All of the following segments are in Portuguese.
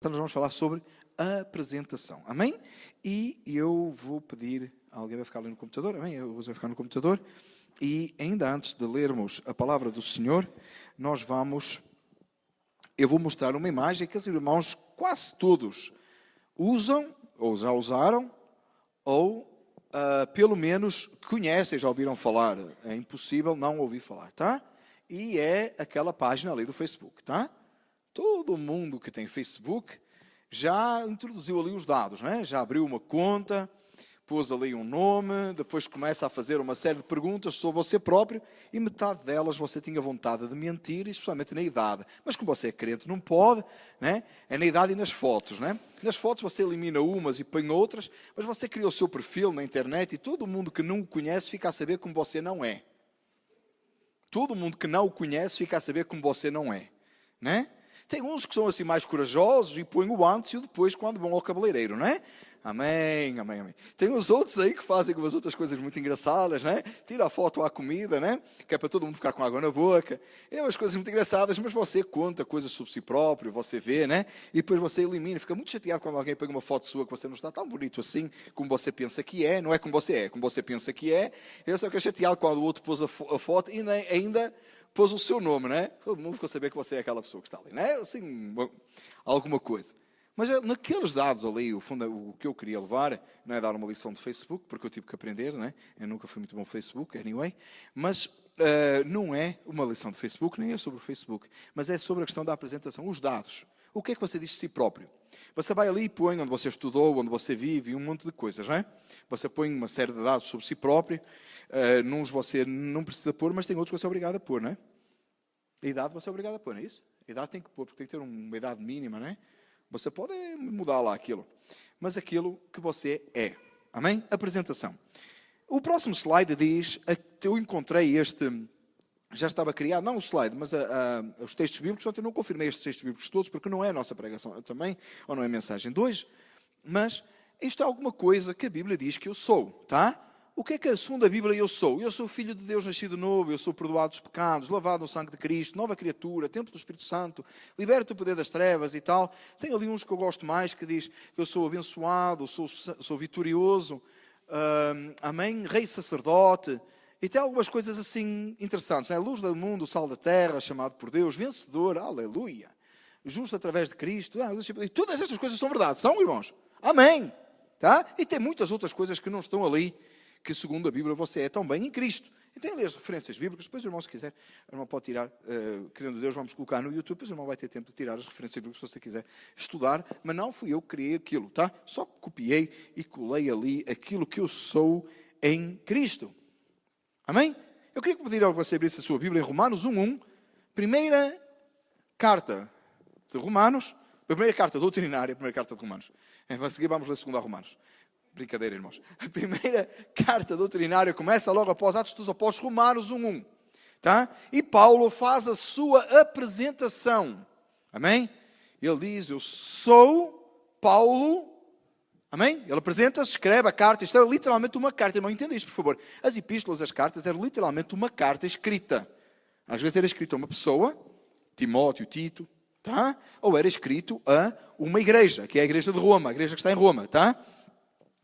Então nós vamos falar sobre apresentação, amém? E eu vou pedir, alguém vai ficar ali no computador, amém? Eu vou ficar no computador. E ainda antes de lermos a palavra do Senhor, eu vou mostrar uma imagem que os irmãos quase todos usam, ou já usaram, ou pelo menos conhecem, já ouviram falar. É impossível não ouvir falar, tá? E é aquela página ali do Facebook, tá? Todo mundo que tem Facebook já introduziu ali os dados, né? Já abriu uma conta, pôs ali um nome, depois começa a fazer uma série de perguntas sobre você próprio e metade delas você tinha vontade de mentir, especialmente na idade. Mas como você é crente, não pode, né? É na idade e nas fotos, né? Nas fotos você elimina umas e põe outras, mas você cria o seu perfil na internet e todo mundo que não o conhece fica a saber como você não é. Todo mundo que não o conhece fica a saber como você não é, né? Tem uns que são assim mais corajosos e põem o antes e o depois quando vão ao cabeleireiro, não é? Amém, amém, amém. Tem os outros aí que fazem umas outras coisas muito engraçadas, né? Tira a foto à comida, né? Que é para todo mundo ficar com água na boca. É umas coisas muito engraçadas, mas você conta coisas sobre si próprio, você vê, né? E depois você elimina. Fica muito chateado quando alguém pega uma foto sua que você não está tão bonito assim como você pensa que é. Não é como você é, como você pensa que é. Eu só fico chateado quando o outro pôs a foto e ainda pôs o seu nome, né? Todo mundo ficou a saber que você é aquela pessoa que está ali, né? Assim, alguma coisa. Mas naqueles dados ali, o que eu queria levar, não é dar uma lição de Facebook, porque eu tive que aprender, né? Eu nunca fui muito bom no Facebook, anyway. Mas não é uma lição de Facebook, nem é sobre o Facebook. Mas é sobre a questão da apresentação, os dados. O que é que você diz de si próprio? Você vai ali e põe onde você estudou, onde você vive, um monte de coisas, não é? Você põe uma série de dados sobre si próprio. Uns você não precisa pôr, mas tem outros que você é obrigado a pôr, não é? A idade você é obrigado a pôr, não é isso? A idade tem que pôr, porque tem que ter uma idade mínima, não é? Você pode mudar lá aquilo. Mas aquilo que você é. Amém? Apresentação. O próximo slide diz, eu encontrei este, já estava criado, não o slide, mas os textos bíblicos, portanto eu não confirmei estes textos bíblicos todos, porque não é a nossa pregação também, ou não é a mensagem de hoje, mas isto é alguma coisa que a Bíblia diz que eu sou, tá? O que é segundo a Bíblia eu sou? Eu sou filho de Deus nascido novo, eu sou perdoado dos pecados, lavado no sangue de Cristo, nova criatura, templo do Espírito Santo, liberto do poder das trevas e tal. Tem ali uns que eu gosto mais, que diz que eu sou abençoado, sou vitorioso, amém, rei sacerdote. E tem algumas coisas assim interessantes, né? Luz do mundo, sal da terra, chamado por Deus, vencedor, aleluia. Justo através de Cristo. E todas estas coisas são verdade, são, irmãos? Amém. Tá? E tem muitas outras coisas que não estão ali, que segundo a Bíblia você é também em Cristo. E tem ali as referências bíblicas, depois o irmão se quiser, o irmão pode tirar, querendo Deus, vamos colocar no YouTube, depois o irmão vai ter tempo de tirar as referências bíblicas se você quiser estudar, mas não fui eu que criei aquilo, tá? Só copiei e colei ali aquilo que eu sou em Cristo. Amém? Eu queria pedir ao que você abrisse a sua Bíblia em Romanos 1:1, primeira carta de Romanos, a primeira carta doutrinária, a primeira carta de Romanos. A seguir vamos ler a segunda a Romanos. Brincadeira, irmãos. A primeira carta doutrinária começa logo após Atos dos Apóstolos, Romanos 1:1. Tá? E Paulo faz a sua apresentação. Amém? Ele diz, eu sou Paulo. Amém? Ele apresenta-se, escreve a carta. Isto é literalmente uma carta. Irmão, entenda isto, por favor. As epístolas, as cartas, eram literalmente uma carta escrita. Às vezes era escrito a uma pessoa, Timóteo, Tito, tá? Ou era escrito a uma igreja, que é a igreja de Roma, a igreja que está em Roma, tá?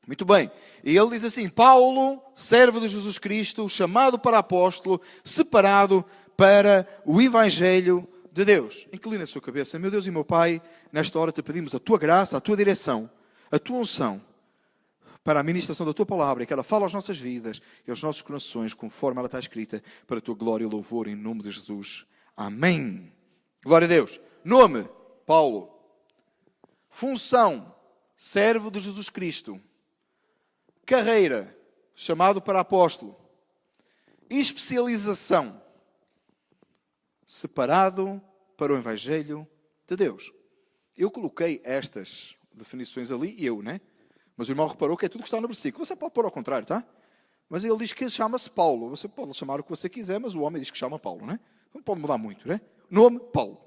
Muito bem. E ele diz assim, Paulo, servo de Jesus Cristo, chamado para apóstolo, separado para o Evangelho de Deus. Inclina a sua cabeça. Meu Deus e meu Pai, nesta hora te pedimos a tua graça, a tua direção, a tua unção, para a ministração da tua palavra, e que ela fale às nossas vidas e aos nossos corações, conforme ela está escrita, para a tua glória e louvor, em nome de Jesus. Amém. Glória a Deus. Nome, Paulo. Função, servo de Jesus Cristo. Carreira, chamado para apóstolo. Especialização, separado para o Evangelho de Deus. Eu coloquei estas definições ali, né? Mas o irmão reparou que é tudo que está no versículo. Você pode pôr ao contrário, tá? Mas ele diz que chama-se Paulo. Você pode chamar o que você quiser, mas o homem diz que chama Paulo, né? Não pode mudar muito, né? Nome, Paulo.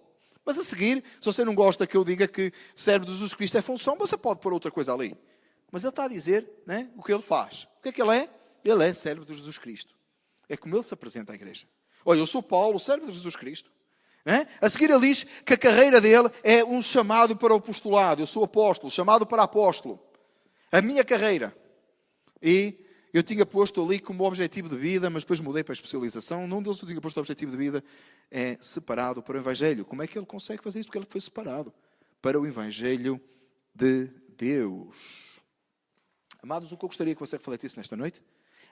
Mas a seguir, se você não gosta que eu diga que servo de Jesus Cristo é função, você pode pôr outra coisa ali. Mas ele está a dizer, né, o que ele faz. O que é que ele é? Ele é servo de Jesus Cristo. É como ele se apresenta à igreja. Olha, eu sou Paulo, servo de Jesus Cristo. A seguir ele diz que a carreira dele é um chamado para o apostolado. Eu sou apóstolo, chamado para apóstolo. A minha carreira. E eu tinha posto ali como objetivo de vida, mas depois mudei para a especialização. Num deles eu tinha posto o objetivo de vida é separado para o Evangelho. Como é que ele consegue fazer isso? Porque ele foi separado para o Evangelho de Deus. Amados, o que eu gostaria que você refletisse nesta noite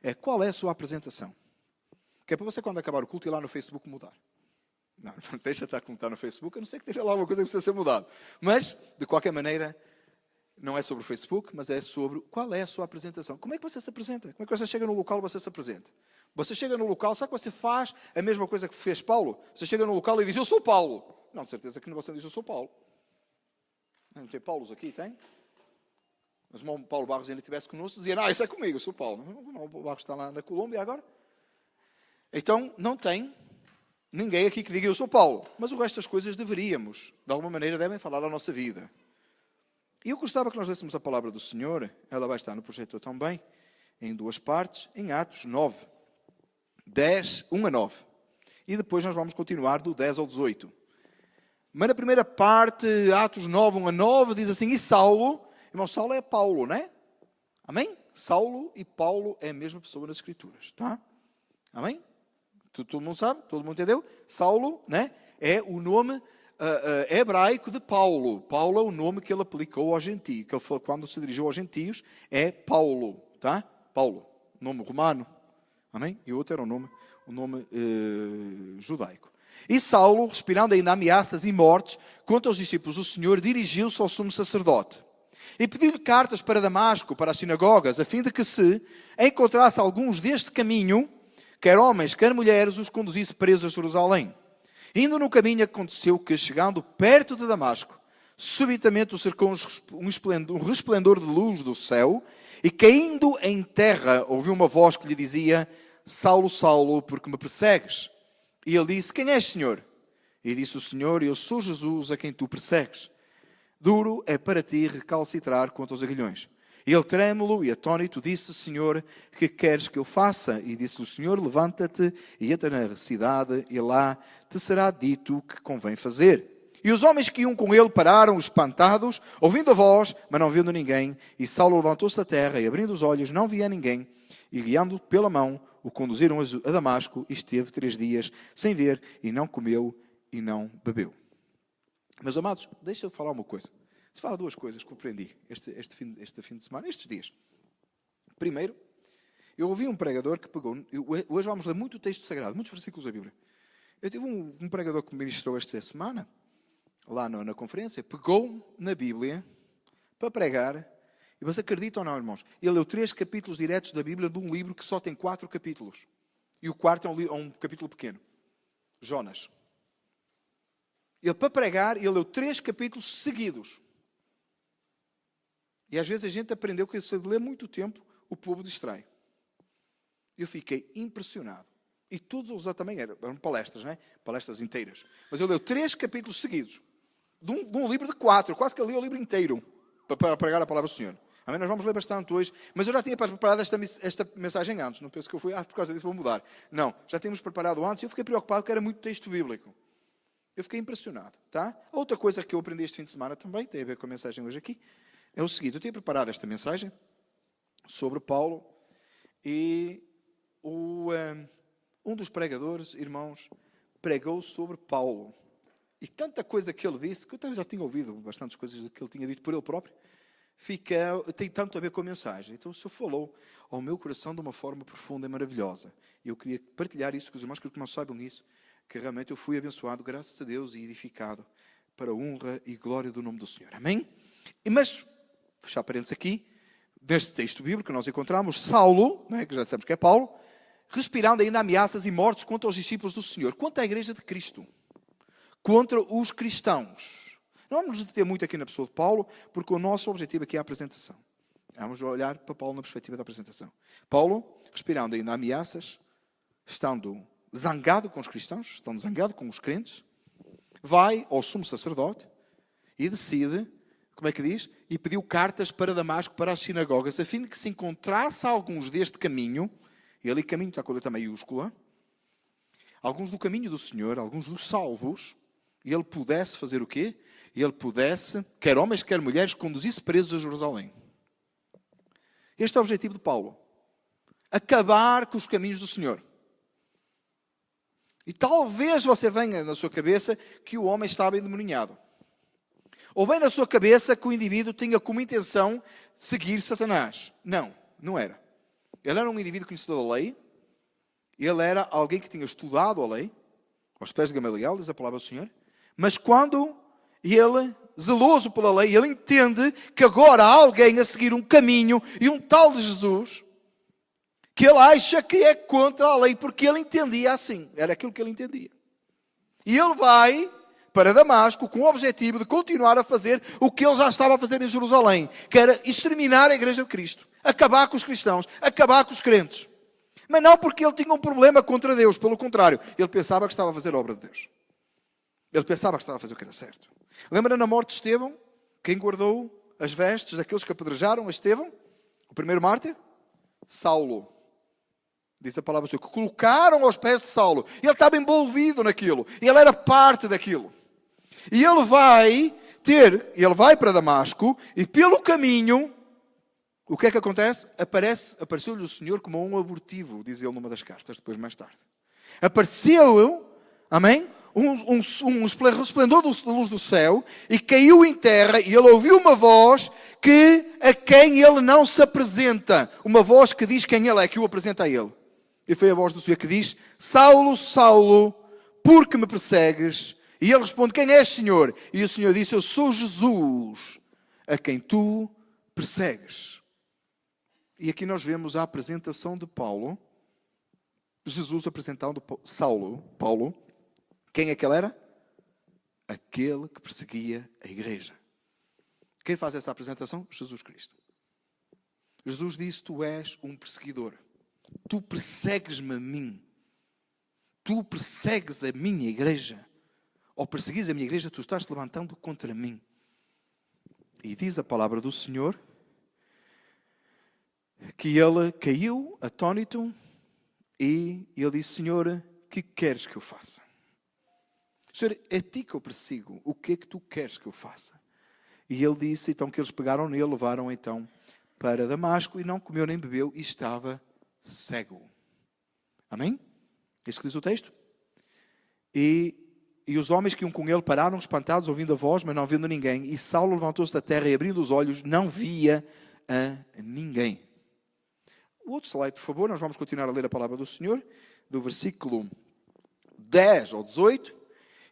é qual é a sua apresentação. Que é para você, quando acabar o culto, ir lá no Facebook mudar. Não deixa estar como está no Facebook, a não ser que esteja lá alguma coisa que precisa ser mudada. Mas, de qualquer maneira, não é sobre o Facebook, mas é sobre qual é a sua apresentação. Como é que você se apresenta? Como é que você chega no local e você se apresenta? Você chega no local, sabe que você faz a mesma coisa que fez Paulo? Você chega no local e diz, eu sou Paulo. Não, de certeza que você não diz, eu sou Paulo. Não tem Paulos aqui, tem? Mas o Paulo Barros ainda estivesse conosco, dizia, não, isso é comigo, eu sou Paulo. O Paulo Barros está lá na Colômbia agora. Então, não tem ninguém aqui que diga, eu sou Paulo. Mas o resto das coisas deveríamos, de alguma maneira, devem falar da nossa vida. E eu gostava que nós lêssemos a palavra do Senhor, ela vai estar no projetor também, em duas partes, em Atos 9, 10, 1 a 9. E depois nós vamos continuar do 10 ao 18. Mas na primeira parte, Atos 9, 1 a 9, diz assim, e Saulo, irmão, Saulo é Paulo, não é? Amém? Saulo e Paulo é a mesma pessoa nas Escrituras, tá? Amém? Todo mundo sabe? Todo mundo entendeu? Saulo, né? É o nome hebraico de Paulo. Paulo é o nome que ele aplicou aos gentios. Que ele falou, quando se dirigiu aos gentios, é Paulo, tá? Paulo, nome romano. Amém? E o outro era o nome judaico. E Saulo, respirando ainda ameaças e mortes contra os discípulos do Senhor, dirigiu-se ao sumo sacerdote e pediu-lhe cartas para Damasco, para as sinagogas, a fim de que se encontrasse alguns deste caminho, quer homens, quer mulheres, os conduzisse presos a Jerusalém. Indo no caminho, aconteceu que, chegando perto de Damasco, subitamente o cercou um resplendor de luz do céu, e caindo em terra, ouviu uma voz que lhe dizia, Saulo, Saulo, por que me persegues? E ele disse, quem és, Senhor? E disse o Senhor, eu sou Jesus a quem tu persegues. Duro é para ti recalcitrar contra os aguilhões. E ele, trêmulo e atônito, disse, Senhor, que queres que eu faça? E disse o Senhor, levanta-te e entra na cidade, e lá te será dito o que convém fazer. E os homens que iam com ele pararam, espantados, ouvindo a voz, mas não vendo ninguém. E Saulo levantou-se da terra, e abrindo os olhos, não via ninguém. E guiando pela mão, o conduziram a Damasco, e esteve 3 dias sem ver, e não comeu, e não bebeu. Meus amados, deixa eu falar uma coisa. Se fala 2 coisas que eu aprendi este fim de semana, estes dias. Primeiro, eu ouvi um pregador que pegou... Hoje vamos ler muito texto sagrado, muitos versículos da Bíblia. Eu tive um pregador que me ministrou esta semana, lá na conferência, pegou na Bíblia para pregar, e você acredita ou não, irmãos? Ele leu 3 capítulos diretos da Bíblia de um livro que só tem 4 capítulos. E o quarto é um capítulo pequeno. Jonas. Ele, para pregar, ele leu 3 capítulos seguidos. E às vezes a gente aprendeu que se ler muito tempo, o povo distrai. Eu fiquei impressionado. E todos os outros também eram palestras, não é? Palestras inteiras. Mas ele leu 3 capítulos seguidos. De um livro de 4. Quase que ele leu o livro inteiro para pregar a palavra do Senhor. Amém? Nós vamos ler bastante hoje. Mas eu já tinha preparado esta mensagem antes. Não penso que eu fui, por causa disso vou mudar. Não, já tínhamos preparado antes. Eu fiquei preocupado que era muito texto bíblico. Eu fiquei impressionado. Tá? Outra coisa que eu aprendi este fim de semana também, tem a ver com a mensagem hoje aqui, é o seguinte. Eu tinha preparado esta mensagem sobre Paulo e um dos pregadores, irmãos, pregou sobre Paulo. E tanta coisa que ele disse, que eu também já tinha ouvido bastantes coisas que ele tinha dito por ele próprio, tem tanto a ver com a mensagem. Então o Senhor falou ao meu coração de uma forma profunda e maravilhosa. E eu queria partilhar isso com os irmãos, que não saibam nisso, que realmente eu fui abençoado, graças a Deus, e edificado para a honra e glória do nome do Senhor. Amém? Mas, fechar parênteses aqui, neste texto bíblico que nós encontramos, Saulo, né, que já dissemos que é Paulo, respirando ainda ameaças e mortes contra os discípulos do Senhor, contra a igreja de Cristo, contra os cristãos. Não vamos nos deter muito aqui na pessoa de Paulo, porque o nosso objetivo aqui é a apresentação. Vamos olhar para Paulo na perspectiva da apresentação. Paulo, respirando ainda ameaças, estando zangado com os cristãos, estando zangado com os crentes, vai ao sumo sacerdote e decide, como é que diz? E pediu cartas para Damasco, para as sinagogas, a fim de que se encontrasse alguns deste caminho, e ali caminho está com a letra maiúscula, alguns do caminho do Senhor, alguns dos salvos, e ele pudesse fazer o quê? Ele pudesse, quer homens, quer mulheres, conduzisse presos a Jerusalém. Este é o objetivo de Paulo. Acabar com os caminhos do Senhor. E talvez você venha na sua cabeça que o homem estava endemoniado. Ou bem na sua cabeça que o indivíduo tinha como intenção seguir Satanás. Não, não era. Ele era um indivíduo conhecedor da lei. Ele era alguém que tinha estudado a lei. Aos pés de Gamaliel, diz a palavra do Senhor. Mas quando ele, zeloso pela lei, ele entende que agora há alguém a seguir um caminho e um tal de Jesus, que ele acha que é contra a lei, porque ele entendia assim. Era aquilo que ele entendia. E ele vai para Damasco com o objetivo de continuar a fazer o que ele já estava a fazer em Jerusalém, que era exterminar a igreja de Cristo, acabar com os cristãos, acabar com os crentes. Mas não porque ele tinha um problema contra Deus, pelo contrário, ele pensava que estava a fazer a obra de Deus. Ele pensava que estava a fazer o que era certo. Lembra na morte de Estevão? Quem guardou as vestes daqueles que apedrejaram a Estevão? O primeiro mártir? Saulo. Diz a palavra do Senhor, que colocaram aos pés de Saulo. Ele estava envolvido naquilo. Ele era parte daquilo. E ele vai para Damasco e pelo caminho, o que é que acontece? Apareceu-lhe o Senhor como um abortivo, diz ele numa das cartas, depois mais tarde. Apareceu, amém? Um esplendor da luz do céu e caiu em terra e ele ouviu uma voz a quem ele não se apresenta. Uma voz que diz quem ele é, que o apresenta a ele. E foi a voz do Senhor que diz, Saulo, Saulo, por que me persegues? E ele responde, quem és, Senhor? E o Senhor disse, eu sou Jesus, a quem tu persegues. E aqui nós vemos a apresentação de Paulo, Jesus apresentando Paulo. Quem é que ele era? Aquele que perseguia a igreja. Quem faz essa apresentação? Jesus Cristo. Jesus disse, tu és um perseguidor. Tu persegues-me a mim. Tu persegues a minha igreja. Ou perseguis a minha igreja, tu estás te levantando contra mim. E diz a palavra do Senhor que ele caiu atônito e ele disse, Senhor, que queres que eu faça? Senhor, é ti que eu persigo. O que é que tu queres que eu faça? E ele disse, então, que eles pegaram nele, levaram então para Damasco e não comeu nem bebeu e estava cego. Amém? É isso que diz o texto? E os homens que iam com ele pararam espantados, ouvindo a voz, mas não vendo ninguém. E Saulo levantou-se da terra e abrindo os olhos, não via a ninguém. O outro slide, por favor, nós vamos continuar a ler a palavra do Senhor, do versículo 10 ao 18.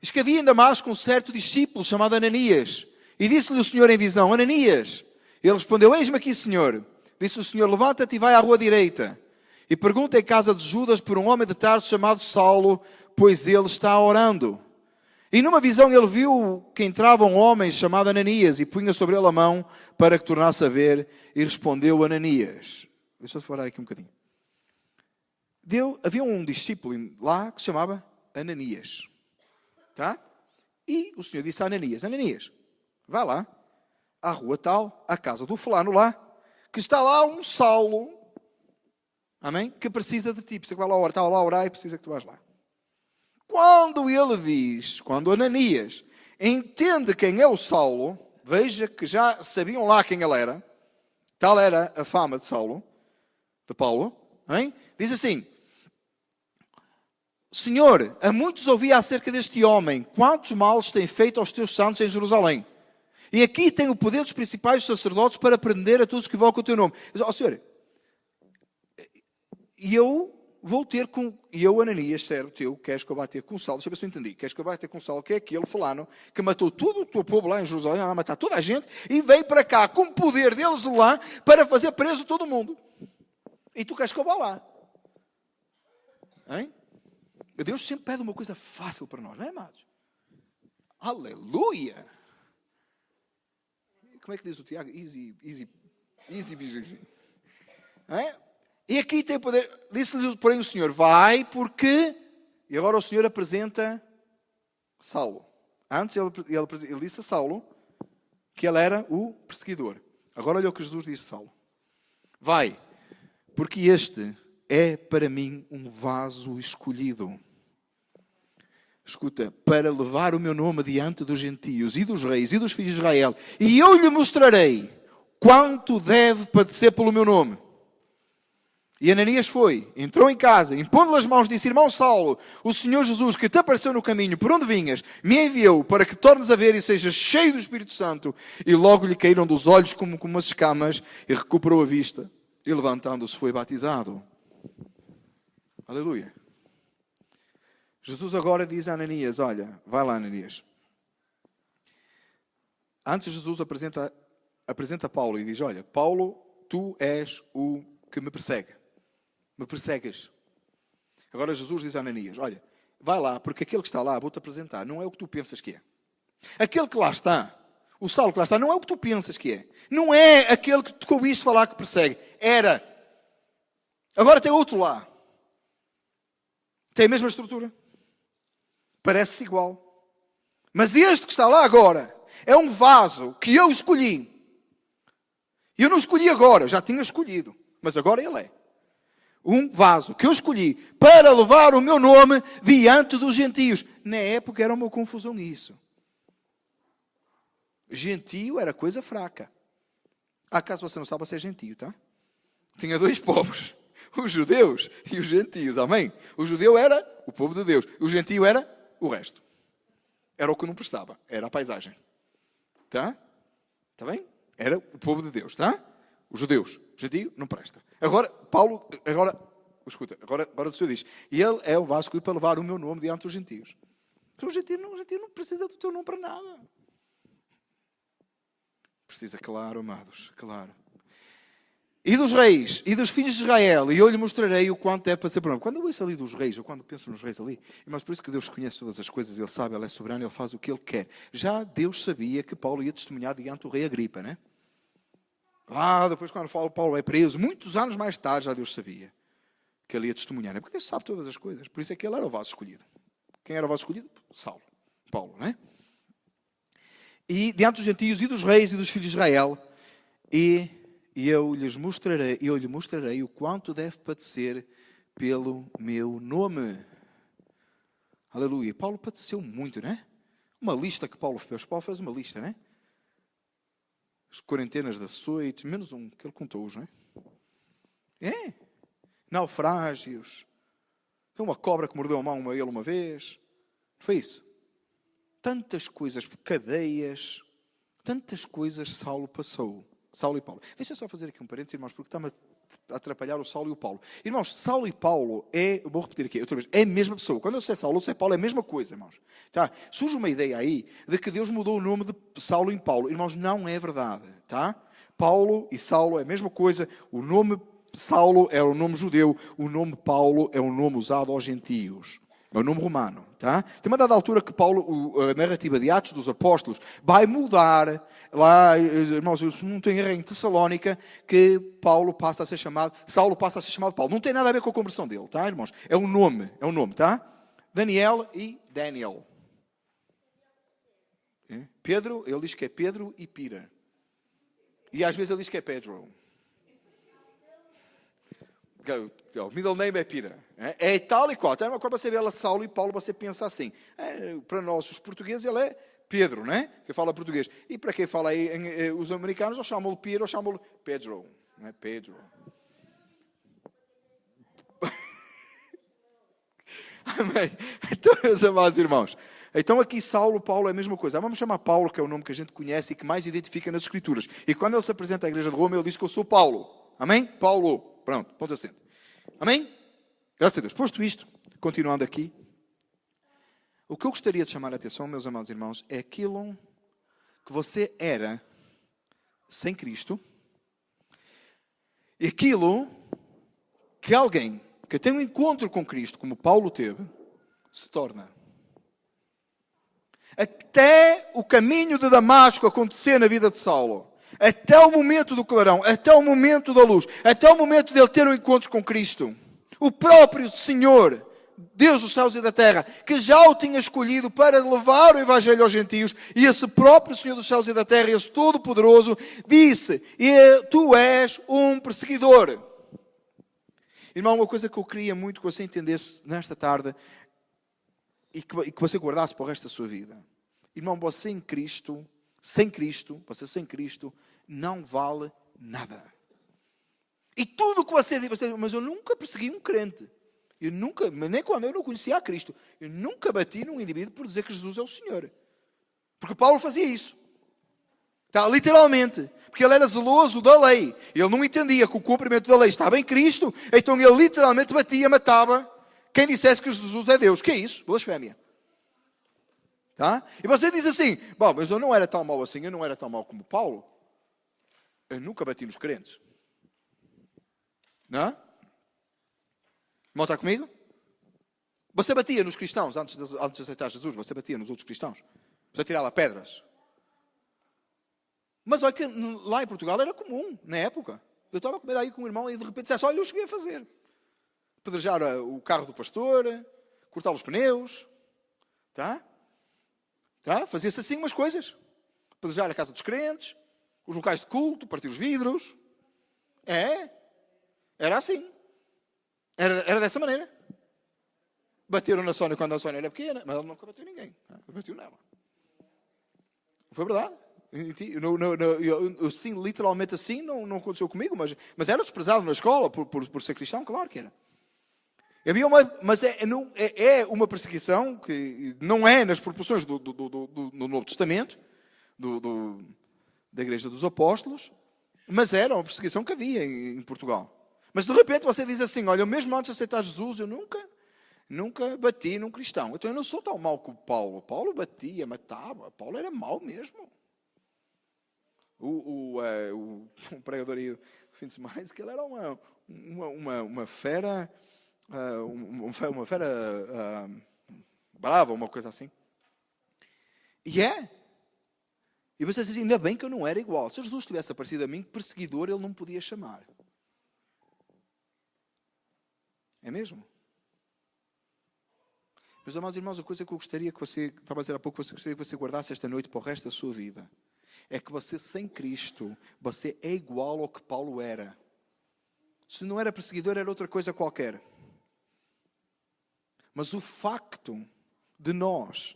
Diz que havia em Damasco um certo discípulo chamado Ananias. E disse-lhe o Senhor em visão, Ananias. Ele respondeu, eis-me aqui, Senhor. Disse o Senhor, levanta-te e vai à rua direita. E pergunta em casa de Judas por um homem de Tarso chamado Saulo, pois ele está orando. E numa visão ele viu que entrava um homem chamado Ananias e punha sobre ele a mão para que tornasse a ver. E respondeu Ananias. Deixa eu falar aqui um bocadinho. Havia um discípulo lá que se chamava Ananias. Tá? E o Senhor disse a Ananias, Ananias, vai lá, à rua tal, à casa do fulano lá, que está lá um Saulo, amém? Que precisa de ti, precisa que vai lá orar, está lá a orar e precisa que tu vás lá. Quando Ananias entende quem é o Saulo, veja que já sabiam lá quem ele era, tal era a fama de Saulo, de Paulo, amém? Diz assim, Senhor, a muitos ouvi acerca deste homem, quantos males tem feito aos teus santos em Jerusalém. E aqui tem o poder dos principais sacerdotes para prender a todos que invocam o teu nome. Diz, Senhor, e eu vou ter com... E eu, Ananias, servo teu, queres que eu vá ter com Saulo? Deixa eu ver se eu entendi. Queres que eu vá ter com Saulo, que é aquele fulano que matou todo o teu povo lá em Jerusalém, a matar toda a gente, e veio para cá com o poder deles lá para fazer preso todo mundo. E tu queres que eu vá lá? Hein? Deus sempre pede uma coisa fácil para nós, não é, amados? Aleluia! Como é que diz o Tiago? Easy. É? E aqui tem poder. Disse-lhe, porém, o Senhor, vai porque... E agora o Senhor apresenta Saulo. Antes ele disse a Saulo que ele era o perseguidor. Agora olha o que Jesus disse a Saulo. Vai, porque este é para mim um vaso escolhido escuta, para levar o meu nome diante dos gentios e dos reis e dos filhos de Israel. E eu lhe mostrarei quanto deve padecer pelo meu nome. E Ananias foi, entrou em casa, impondo-lhe as mãos, disse: irmão Saulo, o Senhor Jesus, que te apareceu no caminho, por onde vinhas, me enviou para que tornes a ver e sejas cheio do Espírito Santo. E logo lhe caíram dos olhos como umas escamas e recuperou a vista. E levantando-se foi batizado. Aleluia. Jesus agora diz a Ananias: olha, vai lá, Ananias. Antes Jesus apresenta Paulo e diz: olha, Paulo, tu és o que me persegue. Me persegues. Agora Jesus diz a Ananias: olha, vai lá, porque aquele que está lá, vou-te apresentar, não é o que tu pensas que é. Aquele que lá está, o Saulo que lá está, não é o que tu pensas que é. Não é aquele que tu ouviste falar que persegue. Era. Agora tem outro lá. Tem a mesma estrutura. Parece-se igual. Mas este que está lá agora é um vaso que eu escolhi. Eu não escolhi agora, já tinha escolhido. Mas agora ele é. Um vaso que eu escolhi para levar o meu nome diante dos gentios. Na época era uma confusão isso. Gentio era coisa fraca. Acaso você não sabe ser gentio, tá? Tinha dois povos. Os judeus e os gentios, amém? O judeu era o povo de Deus. O gentio era o resto. Era o que não prestava. Era a paisagem. Tá? Está bem? Era o povo de Deus, tá? Os judeus. O gentio não presta. Agora, Paulo, escuta, agora o Senhor diz: e ele é o vaso para levar o meu nome diante dos gentios. O gentio não precisa do teu nome para nada. Precisa, claro, amados, claro. E dos reis, e dos filhos de Israel, e eu lhe mostrarei o quanto é para ser problema. Quando eu ouço ali dos reis, ou quando penso nos reis ali, mas por isso que Deus conhece todas as coisas, Ele sabe, Ele é soberano, Ele faz o que Ele quer. Já Deus sabia que Paulo ia testemunhar diante do rei Agripa, né? Depois quando Paulo é preso, muitos anos mais tarde, já Deus sabia que ele ia testemunhar. Porque Deus sabe todas as coisas. Por isso é que ele era o vaso escolhido. Quem era o vaso escolhido? Paulo, né? E diante dos gentios e dos reis e dos filhos de Israel, e eu lhe mostrarei o quanto deve padecer pelo meu nome. Aleluia. Paulo padeceu muito, né? Uma lista que Paulo fez. Paulo fez uma lista, né? As quarentenas de açoites, menos um, que ele contou-os, não é? É. Naufrágios. Uma cobra que mordeu a mão a ele uma vez. Foi isso. Tantas coisas, cadeias, tantas coisas Saulo passou. Saulo e Paulo. Deixa eu só fazer aqui um parênteses, irmãos, porque está-me a atrapalhar o Saulo e o Paulo. Irmãos, Saulo e Paulo vou repetir aqui outra vez, é a mesma pessoa. Quando eu sei Saulo, eu sei Paulo, é a mesma coisa, irmãos. Tá? Surge uma ideia aí de que Deus mudou o nome de Saulo em Paulo. Irmãos, não é verdade. Tá? Paulo e Saulo é a mesma coisa. O nome Saulo é o nome judeu, o nome Paulo é o nome usado aos gentios. É o nome romano, tá? Tem uma dada altura que Paulo, a narrativa de Atos dos Apóstolos, vai mudar lá, irmãos, eu não tenho erro, em Tessalónica, que Saulo passa a ser chamado Paulo. Não tem nada a ver com a conversão dele, tá, irmãos? É um nome, tá? Daniel e Daniel. Pedro, ele diz que é Pedro e Pira. E às vezes ele diz que é Pedro. O middle name é Pira. É tal e qual. Então, quando você vê ela Saulo e Paulo, você pensa assim. Para nós, os portugueses, ele é Pedro, né? Que fala português. E para quem fala aí, os americanos, ou chamam-lhe Pira, ou chamam-lhe Pedro. Não é Pedro. Amém. Então, meus amados irmãos. Então aqui Saulo, Paulo é a mesma coisa. Vamos chamar Paulo, que é o nome que a gente conhece e que mais identifica nas Escrituras. E quando ele se apresenta à igreja de Roma, ele diz que eu sou Paulo. Amém? Paulo. Pronto, ponto acento. Amém? Graças a Deus. Posto isto, continuando aqui, o que eu gostaria de chamar a atenção, meus amados irmãos, é aquilo que você era sem Cristo e aquilo que alguém que tem um encontro com Cristo, como Paulo teve, se torna. Até o caminho de Damasco acontecer na vida de Saulo, até o momento do clarão, até o momento da luz, até o momento de ele ter um encontro com Cristo, o próprio Senhor, Deus dos céus e da terra, que já o tinha escolhido para levar o Evangelho aos gentios, e esse próprio Senhor dos céus e da terra, esse Todo-Poderoso, disse: tu és um perseguidor. Irmão, uma coisa que eu queria muito que você entendesse nesta tarde, e que você guardasse para o resto da sua vida. Irmão, você sem Cristo, não vale nada. E tudo o que você diz, mas eu nunca persegui um crente. Nem quando eu não conhecia a Cristo, eu nunca bati num indivíduo por dizer que Jesus é o Senhor. Porque Paulo fazia isso. Tá, literalmente. Porque ele era zeloso da lei. Ele não entendia que o cumprimento da lei estava em Cristo, então ele literalmente batia, matava quem dissesse que Jesus é Deus. Que é isso? Blasfémia. Tá? E você diz assim, bom, mas eu não era tão mau assim, eu não era tão mau como Paulo. Eu nunca bati nos crentes. Não? Irmão, está comigo? Você batia nos cristãos antes de aceitar Jesus? Você batia nos outros cristãos? Você tirava pedras? Mas olha que lá em Portugal era comum, na época. Eu estava a comer aí com um irmão e de repente dissesse, olha, eu cheguei a fazer. Pedrejar o carro do pastor, cortar os pneus. Tá? Fazia-se assim umas coisas. Pedrejar a casa dos crentes, os locais de culto, partir os vidros. Era assim. Era dessa maneira. Bateram na Sónia quando a Sónia era pequena, mas ela nunca bateu ninguém. Bateu nela. Foi verdade. Eu sim, literalmente assim, não aconteceu comigo, mas era desprezado na escola por ser cristão, claro que era. Mas é uma perseguição que não é nas proporções do Novo Testamento, da Igreja dos Apóstolos, mas era uma perseguição que havia em Portugal. Mas de repente você diz assim, olha, mesmo antes de aceitar Jesus, eu nunca bati num cristão. Então eu não sou tão mau como Paulo. Paulo batia, matava. Paulo era mau mesmo. O pregador aí, o fim de semana, disse que ele era uma fera, uma fera brava, uma coisa assim. E você diz, ainda bem que eu não era igual. Se Jesus tivesse aparecido a mim, perseguidor ele não podia chamar. É mesmo? Meus amados irmãos, a coisa que eu gostaria que você, estava a dizer há pouco, que eu gostaria que você guardasse esta noite para o resto da sua vida, é que você sem Cristo, você é igual ao que Paulo era. Se não era perseguidor, era outra coisa qualquer. Mas o facto de nós,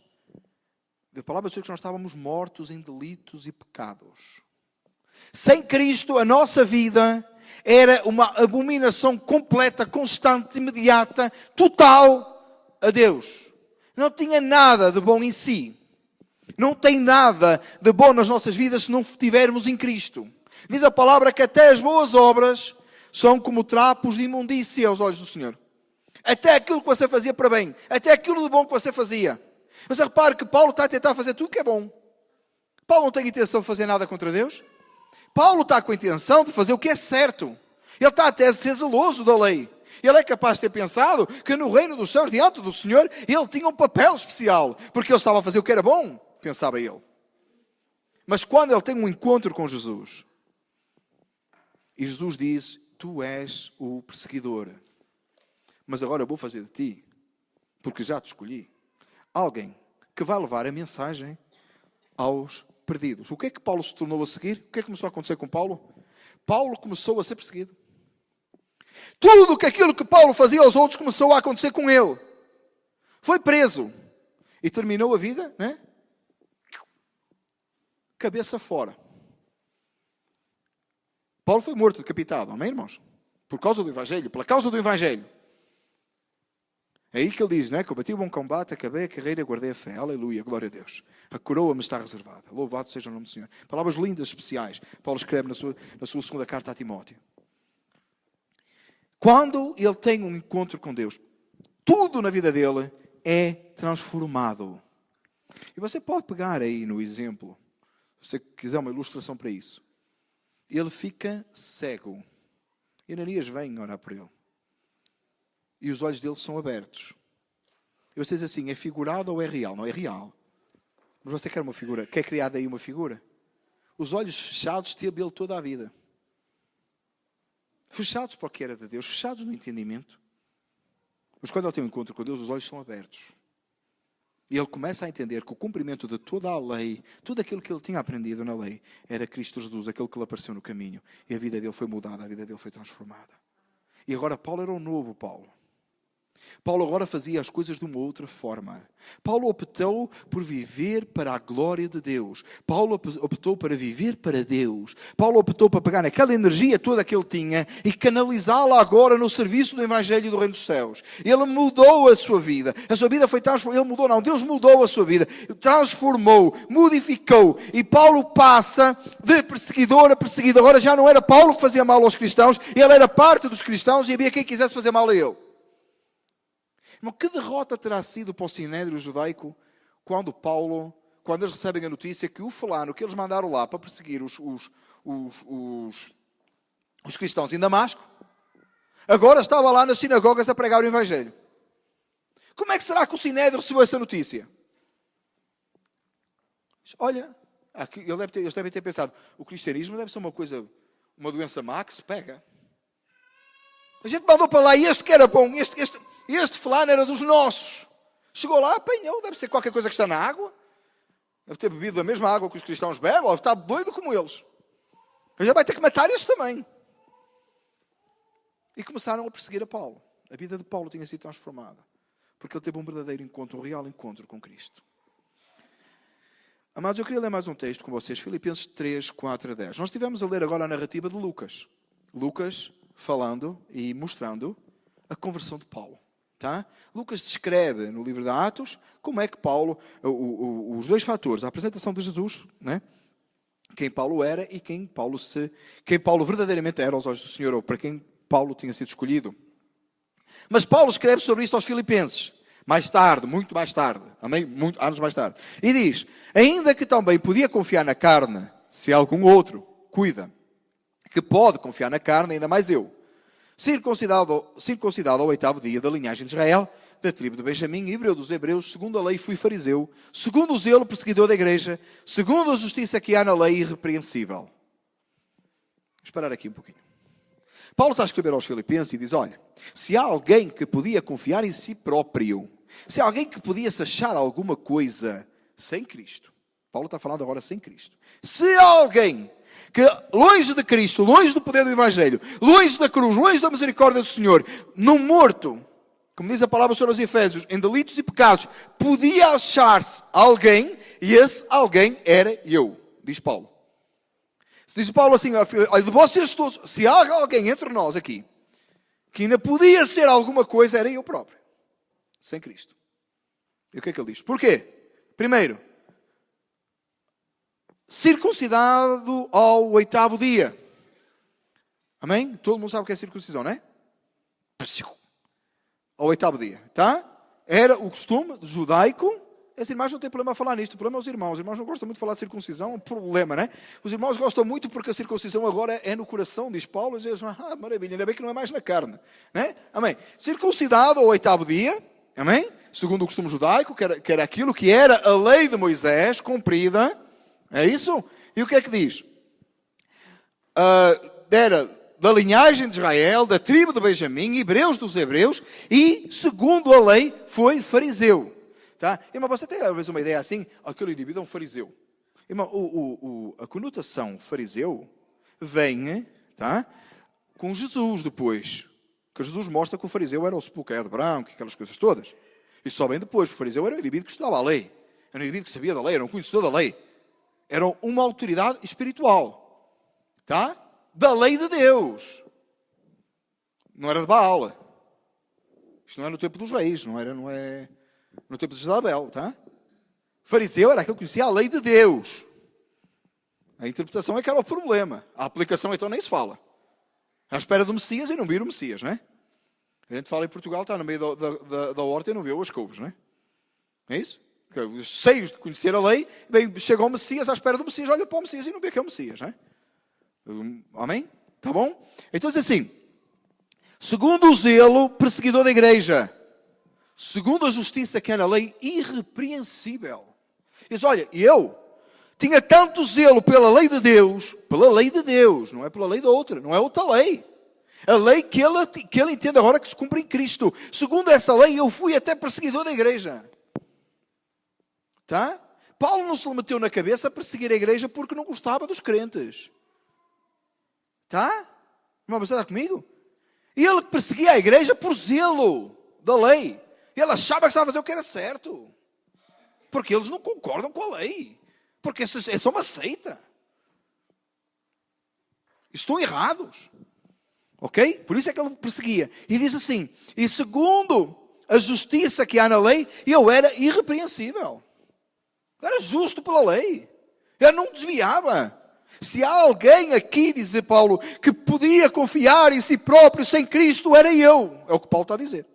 a palavra de Deus, que nós estávamos mortos em delitos e pecados. Sem Cristo, a nossa vida era uma abominação completa, constante, imediata, total a Deus. Não tinha nada de bom em si. Não tem nada de bom nas nossas vidas se não estivermos em Cristo. Diz a palavra que até as boas obras são como trapos de imundícia aos olhos do Senhor. Até aquilo que você fazia para bem. Até aquilo de bom que você fazia. Você repare que Paulo está a tentar fazer tudo que é bom. Paulo não tem intenção de fazer nada contra Deus. Paulo está com a intenção de fazer o que é certo. Ele está até a ser zeloso da lei. Ele é capaz de ter pensado que no reino dos céus, diante do Senhor, ele tinha um papel especial. Porque ele estava a fazer o que era bom, pensava ele. Mas quando ele tem um encontro com Jesus, e Jesus diz, tu és o perseguidor. Mas agora eu vou fazer de ti, porque já te escolhi, alguém que vai levar a mensagem aos perdidos. O que é que Paulo se tornou a seguir? O que é que começou a acontecer com Paulo? Paulo começou a ser perseguido. Tudo aquilo que Paulo fazia aos outros começou a acontecer com ele. Foi preso. E terminou a vida, né? Cabeça fora. Paulo foi morto, decapitado. Amém, irmãos? Por causa do Evangelho. Pela causa do Evangelho. É aí que ele diz, né? Que eu bati o bom combate, acabei a carreira, guardei a fé. Aleluia, glória a Deus. A coroa me está reservada. Louvado seja o nome do Senhor. Palavras lindas, especiais. Paulo escreve na sua segunda carta a Timóteo. Quando ele tem um encontro com Deus, tudo na vida dele é transformado. E você pode pegar aí no exemplo, se você quiser uma ilustração para isso. Ele fica cego. E Ananias vem orar por ele. E os olhos dele são abertos. E você diz assim, é figurado ou é real? Não é real. Mas você quer uma figura? Quer criar daí uma figura? Os olhos fechados teve ele toda a vida. Fechados para o que era de Deus, fechados no entendimento. Mas quando ele tem um encontro com Deus, os olhos são abertos. E ele começa a entender que o cumprimento de toda a lei, tudo aquilo que ele tinha aprendido na lei, era Cristo Jesus, aquele que lhe apareceu no caminho. E a vida dele foi mudada, a vida dele foi transformada. E agora Paulo era um novo Paulo. Paulo agora fazia as coisas de uma outra forma. Paulo optou por viver para a glória de Deus. Paulo optou para viver para Deus. Paulo optou para pegar naquela energia toda que ele tinha e canalizá-la agora no serviço do Evangelho do Reino dos Céus. Ele mudou a sua vida. A sua vida foi transformada. Ele mudou, não. Deus mudou a sua vida. Transformou, modificou. E Paulo passa de perseguidor a perseguidor. Agora já não era Paulo que fazia mal aos cristãos. Ele era parte dos cristãos e havia quem quisesse fazer mal a ele. Mas que derrota terá sido para o Sinédrio judaico quando eles recebem a notícia que o fulano que eles mandaram lá para perseguir os cristãos em Damasco, agora estava lá nas sinagogas a pregar o Evangelho. Como é que será que o Sinédrio recebeu essa notícia? Olha, eles devem ter pensado, o cristianismo deve ser uma doença má que se pega. A gente mandou para lá e este que era bom, este fulano era dos nossos. Chegou lá, apanhou, deve ser qualquer coisa que está na água. Deve ter bebido a mesma água que os cristãos bebem, ou está doido como eles. Mas já vai ter que matar este também. E começaram a perseguir a Paulo. A vida de Paulo tinha sido transformada. Porque ele teve um verdadeiro encontro, um real encontro com Cristo. Amados, eu queria ler mais um texto com vocês. Filipenses 3, 4 a 10. Nós estivemos a ler agora a narrativa de Lucas. Lucas falando e mostrando a conversão de Paulo. Tá? Lucas descreve no livro de Atos como é que Paulo, os dois fatores, a apresentação de Jesus, né? Quem Paulo era e quem Paulo verdadeiramente era aos olhos do Senhor, ou para quem Paulo tinha sido escolhido. Mas Paulo escreve sobre isso aos Filipenses, mais tarde, muito mais tarde, amém? Anos mais tarde. E diz, ainda que também podia confiar na carne, se algum outro cuida, que pode confiar na carne, ainda mais eu. Circuncidado ao 8º dia da linhagem de Israel, da tribo de Benjamim, hebreu dos hebreus, segundo a lei fui fariseu, segundo o zelo perseguidor da igreja, segundo a justiça que há na lei irrepreensível. Vamos parar aqui um pouquinho. Paulo está a escrever aos Filipenses e diz, olha, se há alguém que podia confiar em si próprio, se há alguém que podia se achar alguma coisa sem Cristo, Paulo está falando agora sem Cristo, se há alguém que longe de Cristo, longe do poder do Evangelho, longe da cruz, longe da misericórdia do Senhor, no morto, como diz a palavra sobre os Efésios, em delitos e pecados, podia achar-se alguém, e esse alguém era eu, diz Paulo. Diz Paulo assim, olha, de vocês todos, se há alguém entre nós aqui, que ainda podia ser alguma coisa, era eu próprio, sem Cristo. E o que é que ele diz? Porquê? Primeiro, circuncidado ao 8º dia. Amém? Todo mundo sabe o que é circuncisão, não é? Ao 8º dia, tá? Era o costume judaico. As irmãs não têm problema a falar nisto. O problema é os irmãos. Os irmãos não gostam muito de falar de circuncisão. É um problema, né? Os irmãos gostam muito porque a circuncisão agora é no coração, diz Paulo. E eles dizem, maravilha, ainda bem que não é mais na carne. Né? Amém? Circuncidado ao 8º dia. Amém? Segundo o costume judaico, que era aquilo que era a lei de Moisés, cumprida. É isso? E o que é que diz? Era da linhagem de Israel, da tribo de Benjamim, hebreus dos hebreus, e, segundo a lei, foi fariseu. Tá? Irmão, você tem às vezes uma ideia assim, aquele indivíduo é um fariseu. Irmão, a conotação fariseu vem, tá, com Jesus depois. Que Jesus mostra que o fariseu era o sepulcro branco, aquelas coisas todas. E só bem depois, o fariseu era o indivíduo que estudava a lei. Era um indivíduo que sabia da lei, era um conhecedor da lei. Era uma autoridade espiritual, tá? Da lei de Deus. Não era de Baal. Isto não é no tempo dos reis, não é no tempo de Jezabel, tá? Fariseu era aquele que conhecia a lei de Deus. A interpretação é que era o problema. A aplicação então nem se fala. À espera do Messias e não vir o Messias, né? A gente fala em Portugal, está no meio da horta e não vê as couves, né? É isso? Cheios de conhecer a lei, bem, chega o Messias, à espera do Messias, olha para o Messias e não vê que é o Messias, não é? Amém? Tá bom? Então diz assim, segundo o zelo perseguidor da igreja, segundo a justiça que é na lei irrepreensível. Diz, olha, eu tinha tanto zelo pela lei de Deus, não é pela lei da outra, não é outra lei. A lei que ele entende agora que se cumpre em Cristo. Segundo essa lei, eu fui até perseguidor da igreja. Tá? Paulo não se lhe meteu na cabeça a perseguir a igreja porque não gostava dos crentes. Tá? Irmão, você está comigo? Ele perseguia a igreja por zelo. da lei. Ele achava que estava a fazer o que era certo. Porque eles não concordam com a lei. Porque é só uma seita. Estão errados. Ok? Por isso é que ele perseguia. E diz assim, e segundo a justiça que há na lei, eu era irrepreensível. Eu era justo pela lei. Eu não desviava. Se há alguém aqui, diz Paulo, que podia confiar em si próprio sem Cristo, era eu. É o que Paulo está a dizer.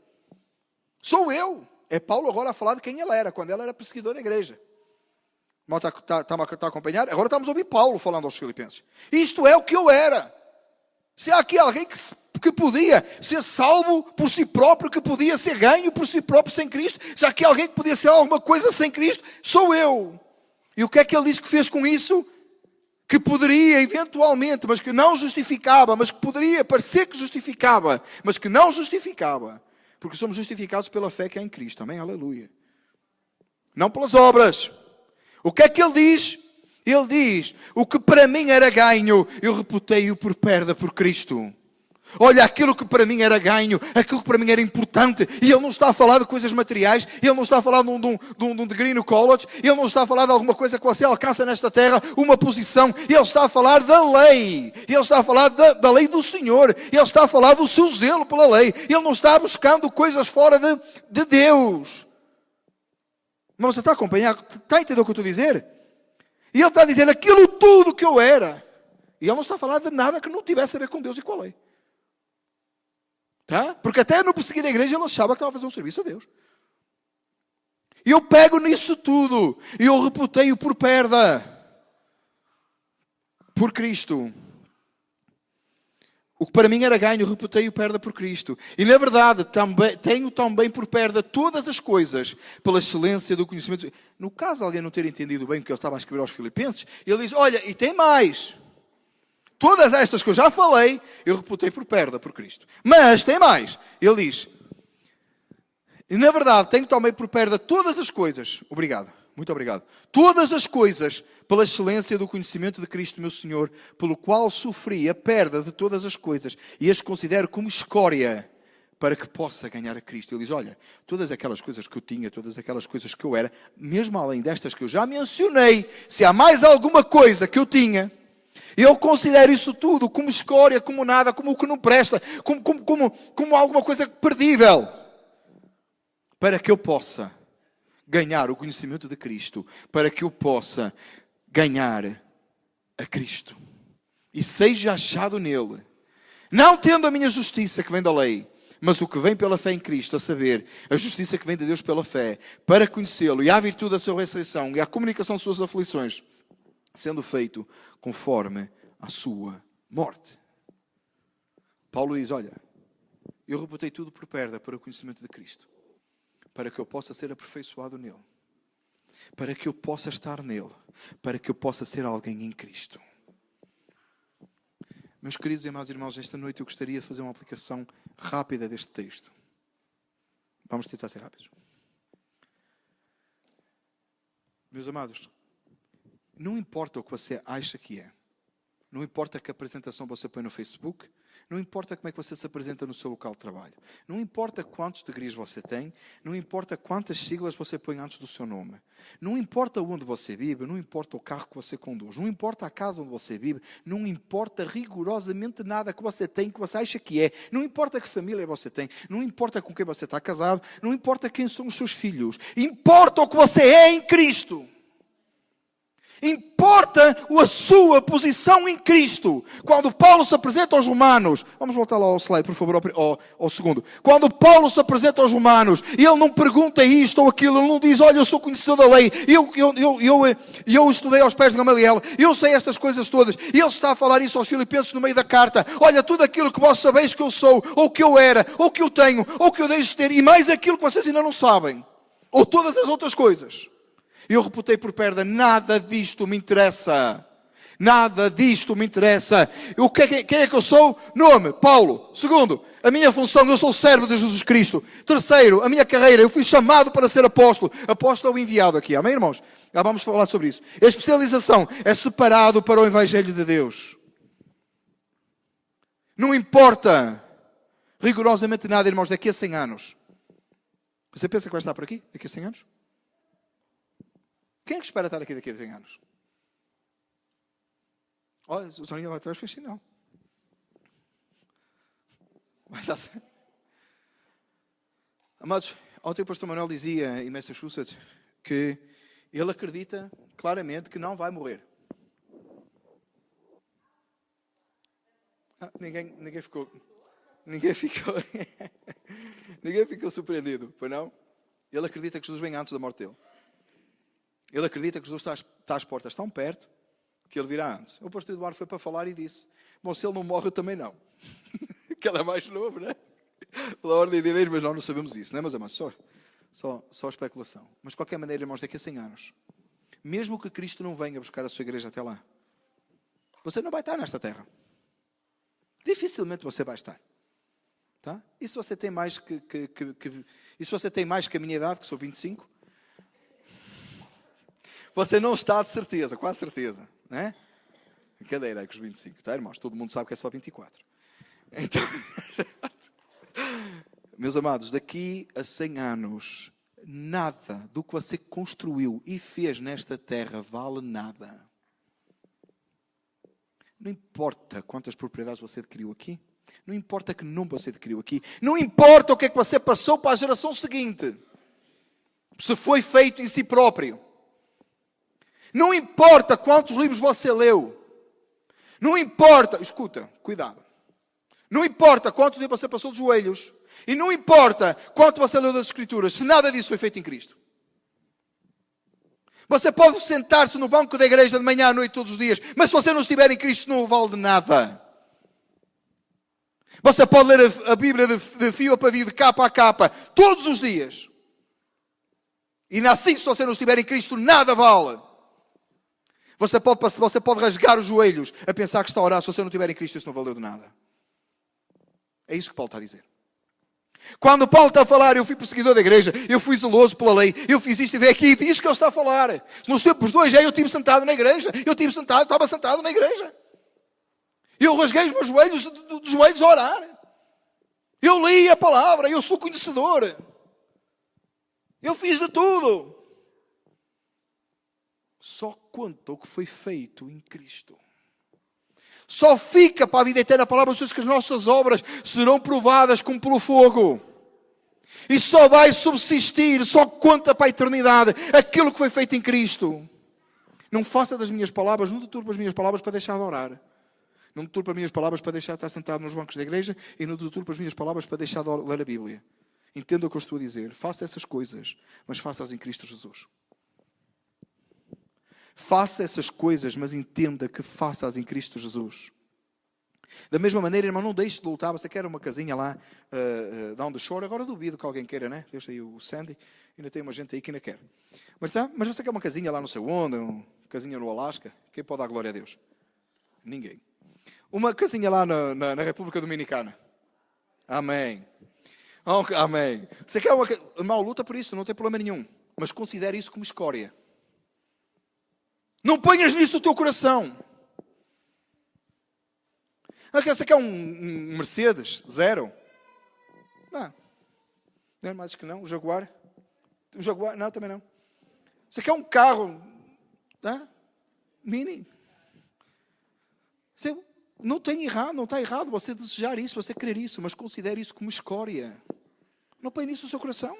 Sou eu. É Paulo agora a falar de quem ele era, quando ele era perseguidor da igreja. Está a acompanhar? Agora estamos a ouvir Paulo falando aos Filipenses. Isto é o que eu era. Se há aqui alguém que podia ser salvo por si próprio, que podia ser ganho por si próprio sem Cristo, se há aqui alguém que podia ser alguma coisa sem Cristo, sou eu. E o que é que ele diz que fez com isso? Que poderia eventualmente, mas que não justificava, mas que poderia parecer que justificava, mas que não justificava. Porque somos justificados pela fé que é em Cristo. Amém? Aleluia. Não pelas obras. O que é que ele diz? Ele diz, o que para mim era ganho, eu reputei-o por perda por Cristo. Olha, aquilo que para mim era ganho, aquilo que para mim era importante, e ele não está a falar de coisas materiais, ele não está a falar de um degree no college, ele não está a falar de alguma coisa que você alcança nesta terra, uma posição, ele está a falar da lei, ele está a falar da lei do Senhor, ele está a falar do seu zelo pela lei, ele não está buscando coisas fora de Deus. Mas você está a acompanhar? Está a entender o que eu estou a dizer? E ele está a dizer aquilo tudo que eu era, e ele não está a falar de nada que não tivesse a ver com Deus e com a lei. Tá? Porque até no perseguir a igreja ele achava que estava a fazer um serviço a Deus. E eu pego nisso tudo e eu reputei-o por perda por Cristo. O que para mim era ganho, eu reputei-o perda por Cristo. E na verdade tenho também por perda todas as coisas pela excelência do conhecimento. No caso de alguém não ter entendido bem o que ele estava a escrever aos Filipenses, ele diz, olha, e tem mais. Todas estas que eu já falei, eu reputei por perda por Cristo. Mas tem mais. Ele diz, e na verdade tenho também por perda todas as coisas. Obrigado, muito obrigado. Todas as coisas pela excelência do conhecimento de Cristo, meu Senhor, pelo qual sofri a perda de todas as coisas e as considero como escória para que possa ganhar a Cristo. Ele diz, olha, todas aquelas coisas que eu tinha, todas aquelas coisas que eu era, mesmo além destas que eu já mencionei, se há mais alguma coisa que eu tinha, eu considero isso tudo como escória, como nada, como o que não presta, como alguma coisa perdível, para que eu possa ganhar o conhecimento de Cristo, para que eu possa ganhar a Cristo e seja achado nele, não tendo a minha justiça que vem da lei, mas o que vem pela fé em Cristo, a saber, a justiça que vem de Deus pela fé, para conhecê-lo e à virtude da sua ressurreição e à comunicação de suas aflições, sendo feito conforme a sua morte. Paulo diz, olha, eu reputei tudo por perda para o conhecimento de Cristo, para que eu possa ser aperfeiçoado nele, para que eu possa estar nele, para que eu possa ser alguém em Cristo. Meus queridos e amados irmãos, esta noite eu gostaria de fazer uma aplicação rápida deste texto. Vamos tentar ser rápidos. Meus amados, não importa o que você acha que é. Não importa que apresentação você põe no Facebook. Não importa como é que você se apresenta no seu local de trabalho. Não importa quantos degrees você tem. Não importa quantas siglas você põe antes do seu nome. Não importa onde você vive. Não importa o carro que você conduz. Não importa a casa onde você vive. Não importa rigorosamente nada que você tem, que você acha que é. Não importa que família você tem. Não importa com quem você está casado. Não importa quem são os seus filhos. Importa o que você é em Cristo. Importa a sua posição em Cristo. Quando Paulo se apresenta aos romanos, vamos voltar lá ao slide, por favor, ao segundo. Quando Paulo se apresenta aos romanos, ele não pergunta isto ou aquilo, ele não diz, olha, eu sou conhecedor da lei, eu estudei aos pés de Gamaliel, eu sei estas coisas todas. E ele está a falar isso aos Filipenses no meio da carta. Olha, tudo aquilo que vós sabeis que eu sou, ou que eu era, ou que eu tenho, ou que eu deixo de ter, e mais aquilo que vocês ainda não sabem, ou todas as outras coisas. Eu reputei por perda, nada disto me interessa. Nada disto me interessa. Quem é que eu sou? Nome, Paulo. Segundo, a minha função, eu sou servo de Jesus Cristo. Terceiro, a minha carreira, eu fui chamado para ser apóstolo. Apóstolo ou enviado aqui, amém, irmãos? Já vamos falar sobre isso. A especialização é separado para o Evangelho de Deus. Não importa rigorosamente nada, irmãos, daqui a 100 anos. Você pensa que vai estar por aqui daqui a 100 anos? Quem é que espera estar aqui daqui a 100 anos? Olha, o Soninho lá atrás fez sinal. Vai dar certo. Amados, ontem o pastor Manuel dizia em Massachusetts que ele acredita claramente que não vai morrer. Ninguém ficou surpreendido, pois não? Ele acredita que Jesus vem antes da morte dele. Ele acredita que Jesus está às portas tão perto que ele virá antes. O pastor Eduardo foi para falar e disse: bom, se ele não morre, eu também não. Que ele é mais novo, não é? Pela ordem de Deus, mas nós não sabemos isso, não é, meus amados? Só especulação. Mas de qualquer maneira, irmãos, daqui a 100 anos, mesmo que Cristo não venha buscar a sua igreja até lá, você não vai estar nesta terra. Dificilmente você vai estar. Tá? E se você tem mais e se você tem mais que a minha idade, que sou 25, você não está de certeza, quase certeza, não é? Brincadeira aí com os 25, tá, irmãos? Todo mundo sabe que é só 24. Então, meus amados, daqui a 100 anos, nada do que você construiu e fez nesta terra vale nada. Não importa quantas propriedades você adquiriu aqui. Não importa que nome você adquiriu aqui. Não importa o que é que você passou para a geração seguinte. Se foi feito em si próprio. Não importa quantos livros você leu. Não importa, escuta, cuidado. Não importa quanto tempo você passou de joelhos. E não importa quanto você leu das Escrituras. Se nada disso foi feito em Cristo. Você pode sentar-se no banco da igreja de manhã à noite todos os dias. Mas se você não estiver em Cristo, não vale de nada. Você pode ler a Bíblia de fio a pavio, de capa a capa, todos os dias. E assim, se você não estiver em Cristo, nada vale. Você pode rasgar os joelhos a pensar que está a orar. Se você não estiver em Cristo, isso não valeu de nada. É isso que Paulo está a dizer. Quando Paulo está a falar, eu fui perseguidor da igreja, eu fui zeloso pela lei, eu fiz isto e veio aqui, isso que ele está a falar. Nos tempos de hoje, eu estive sentado na igreja, estava sentado na igreja. Eu rasguei os meus joelhos, dos joelhos a orar. Eu li a palavra, eu sou conhecedor. Eu fiz de tudo. Só conta o que foi feito em Cristo. Só fica para a vida eterna a palavra de Deus que as nossas obras serão provadas como pelo fogo. E só vai subsistir, só conta para a eternidade aquilo que foi feito em Cristo. Não faça das minhas palavras, não deturpe as minhas palavras para deixar de orar. Não deturpe as minhas palavras para deixar de estar sentado nos bancos da igreja e não deturpe as minhas palavras para deixar de ler a Bíblia. Entenda o que eu estou a dizer. Faça essas coisas, mas faça-as em Cristo Jesus. Faça essas coisas, mas entenda que faça-as em Cristo Jesus. Da mesma maneira, irmão, não deixe de lutar. Você quer uma casinha lá, down the shore? Agora duvido que alguém queira, né? Deixa aí o Sandy. Ainda tem uma gente aí que ainda quer. Mas você quer uma casinha lá não sei onde? Uma casinha no Alasca? Quem pode dar glória a Deus? Ninguém. Uma casinha lá na República Dominicana? Amém. Amém. Você quer uma... Irmão, luta por isso, não tem problema nenhum. Mas considere isso como escória. Não ponhas nisso o teu coração. Você quer um Mercedes? Zero? Não é mais que não. O Jaguar? Não, também não. Você quer um carro? Mini? Não está errado você desejar isso, você querer isso, mas considere isso como escória. Não ponha nisso o seu coração.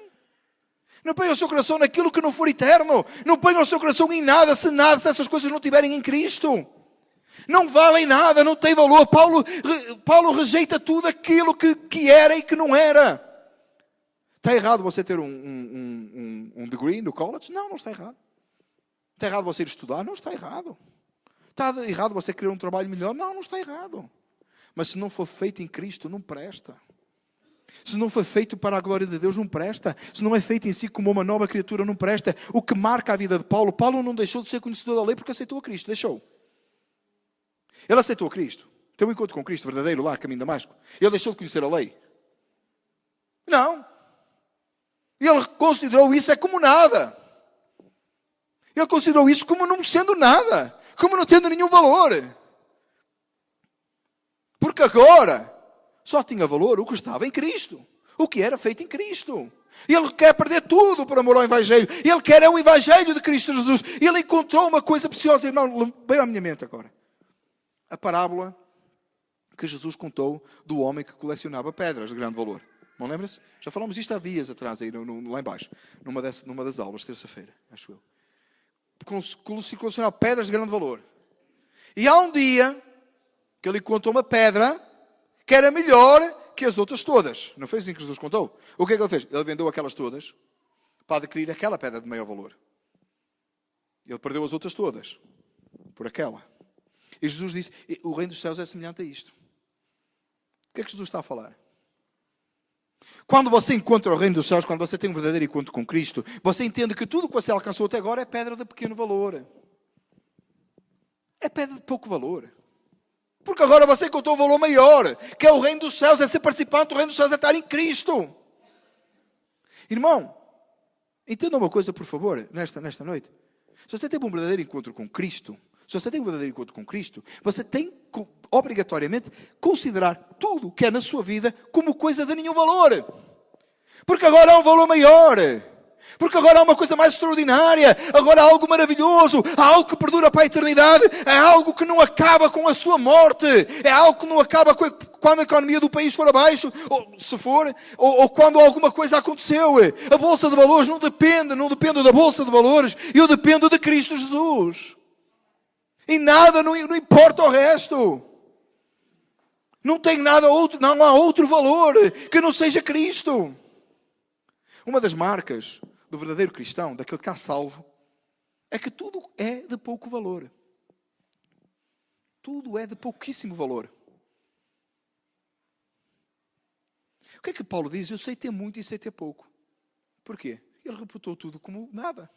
Não ponha o seu coração naquilo que não for eterno. Não ponha o seu coração em nada, se essas coisas não estiverem em Cristo. Não valem nada, não tem valor. Paulo rejeita tudo aquilo que era e que não era. Está errado você ter um degree no college? Não está errado. Está errado você ir estudar? Não está errado. Está errado você querer um trabalho melhor? Não está errado. Mas se não for feito em Cristo, não presta. Se não foi feito para a glória de Deus, não presta. Se não é feito em si como uma nova criatura, não presta. O que marca a vida de Paulo, Paulo não deixou de ser conhecedor da lei porque aceitou a Cristo. Deixou. Ele aceitou a Cristo. Tem um encontro com Cristo verdadeiro lá, a caminho de Damasco. Ele deixou de conhecer a lei? Não. Ele considerou isso como nada. Ele considerou isso como não sendo nada. Como não tendo nenhum valor. Porque agora só tinha valor o que estava em Cristo. o que era feito em Cristo. Ele quer perder tudo por amor ao Evangelho. Ele quer o Evangelho de Cristo Jesus. Ele encontrou uma coisa preciosa. Irmão, veio à minha mente agora. A parábola que Jesus contou do homem que colecionava pedras de grande valor. Não lembra-se? Já falamos isto há dias atrás, aí, lá embaixo. Numa das aulas, terça-feira, acho eu. Colecionava pedras de grande valor. E há um dia que ele encontrou uma pedra que era melhor que as outras todas. Não foi assim que Jesus contou? O que é que ele fez? Ele vendeu aquelas todas para adquirir aquela pedra de maior valor. Ele perdeu as outras todas por aquela. E Jesus disse, o reino dos céus é semelhante a isto. O que é que Jesus está a falar? Quando você encontra o reino dos céus, quando você tem um verdadeiro encontro com Cristo, você entende que tudo o que você alcançou até agora é pedra de pequeno valor. É pedra de pouco valor. Porque agora você encontrou um valor maior, que é o reino dos céus, é ser participante do reino dos céus, é estar em Cristo. Irmão, entenda uma coisa, por favor, nesta noite. Se você tem um verdadeiro encontro com Cristo, você tem que, obrigatoriamente, considerar tudo que é na sua vida como coisa de nenhum valor. Porque agora há um valor maior. Porque agora há uma coisa mais extraordinária. Agora há algo maravilhoso. Há algo que perdura para a eternidade. É algo que não acaba com a sua morte. É algo que não acaba quando a economia do país for abaixo. Ou se for. Ou quando alguma coisa aconteceu. A Bolsa de Valores não depende da Bolsa de Valores. Eu dependo de Cristo Jesus. E nada, não importa o resto. Não tem nada outro, não há outro valor que não seja Cristo. Uma das marcas do verdadeiro cristão, daquele que está salvo, é que tudo é de pouco valor. Tudo é de pouquíssimo valor. O que é que Paulo diz? Eu sei ter muito e sei ter pouco. Porquê? Ele reputou tudo como nada.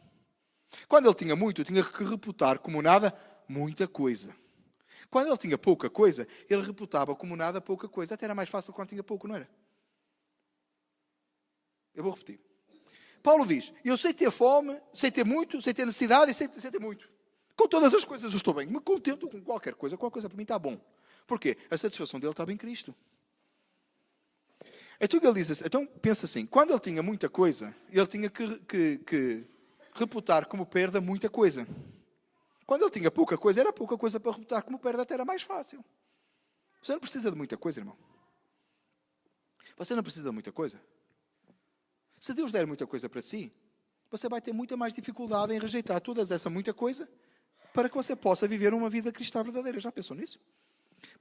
Quando ele tinha muito, tinha que reputar como nada muita coisa. Quando ele tinha pouca coisa, ele reputava como nada pouca coisa. Até era mais fácil quando tinha pouco, não era? Eu vou repetir. Paulo diz, eu sei ter fome, sei ter muito, sei ter necessidade e sei ter muito. Com todas as coisas eu estou bem. Me contento com qualquer coisa para mim está bom. Porquê? A satisfação dele estava em Cristo. Então ele diz, então pensa assim, quando ele tinha muita coisa, ele tinha que reputar como perda muita coisa. Quando ele tinha pouca coisa, era pouca coisa para reputar como perda, até era mais fácil. Você não precisa de muita coisa, irmão. Você não precisa de muita coisa. Se Deus der muita coisa para si, você vai ter muita mais dificuldade em rejeitar toda essa muita coisa para que você possa viver uma vida cristã verdadeira. Já pensou nisso?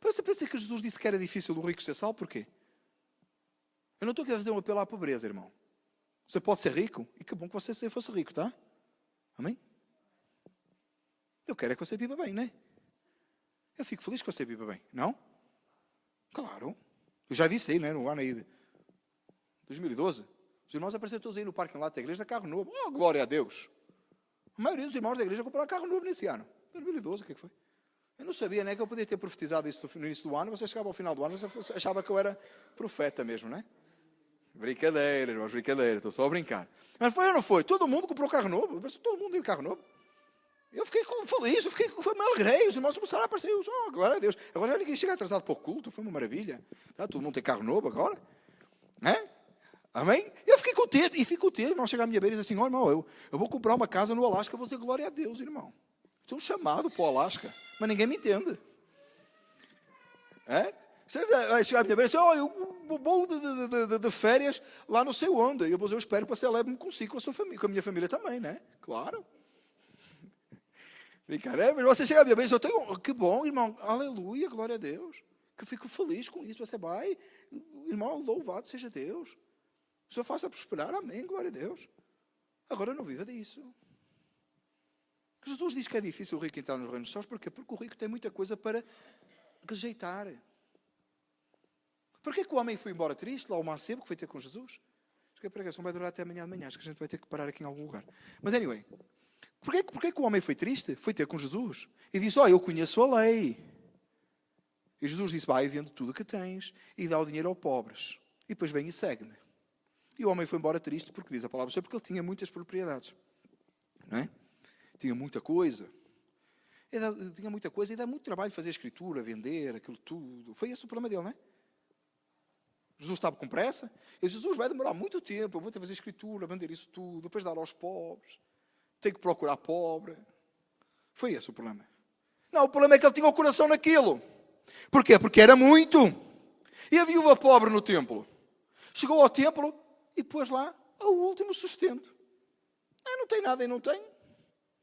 Você pensa que Jesus disse que era difícil o rico ser salvo? Porquê? Eu não estou aqui a fazer um apelo à pobreza, irmão. Você pode ser rico, e que bom que você fosse rico, tá? Amém? Eu quero é que você viva bem, não é? Eu fico feliz que você viva bem, não? Claro. Eu já disse aí, não é? No ano aí de 2012. Os irmãos apareceram todos aí no parque lá da igreja, carro novo. Oh, glória a Deus! A maioria dos irmãos da igreja compraram carro novo nesse ano. 2012, o que é que foi? Eu não sabia, né, que eu podia ter profetizado isso no início do ano. Você chegava ao final do ano, você achava que eu era profeta mesmo, né? Brincadeira, irmãos, brincadeira. Estou só a brincar. Mas foi ou não foi? Todo mundo comprou carro novo. Todo mundo tem carro novo. Eu fiquei feliz, me alegrei. Os irmãos começaram a aparecer. Oh, glória a Deus. Agora já ninguém chega atrasado para o culto. Foi uma maravilha. Tá? Todo mundo tem carro novo agora. Né? Amém? Eu fiquei contente. E fico contente. Irmão, chegar à minha beira e dizer assim, oh, irmão, eu vou comprar uma casa no Alasca. Eu vou dizer glória a Deus, irmão. Estou chamado para o Alasca. Mas ninguém me entende. É? Você vai chegar à minha beira e dizer, oh, eu vou de férias lá não sei onde. E eu espero que você leve-me consigo com a sua família. Com a minha família também, né? Claro. Brincadeira, mas você chega à minha vez, eu tenho, que bom, irmão, aleluia, glória a Deus, que eu fico feliz com isso, você vai, irmão, louvado seja Deus, o Senhor faça prosperar, amém, glória a Deus. Agora não viva disso. Jesus diz que é difícil o rico entrar nos reinos dos céus, porquê? Porque o rico tem muita coisa para rejeitar. Porquê que o homem foi embora triste, lá o mancebo que foi ter com Jesus? Acho que a pregação vai durar até amanhã de manhã, acho que a gente vai ter que parar aqui em algum lugar. Mas anyway, porquê que o homem foi triste? Foi ter com Jesus. E disse, eu conheço a lei. E Jesus disse, vai, vende tudo o que tens e dá o dinheiro aos pobres. E depois vem e segue-me. E o homem foi embora triste porque diz a palavra do Senhor, porque ele tinha muitas propriedades. Não é? Tinha muita coisa. Tinha muita coisa e dá muito trabalho fazer a escritura, vender, aquilo tudo. Foi esse o problema dele, não é? Jesus estava com pressa. E Jesus vai demorar muito tempo. Eu vou ter que fazer escritura, vender isso tudo, depois dar aos pobres. Tenho que procurar pobre. Foi esse o problema. Não, o problema é que ele tinha o coração naquilo. Porquê? Porque era muito. E a viúva pobre no templo. Chegou ao templo e pôs lá o último sustento. Não tem nada e não tem.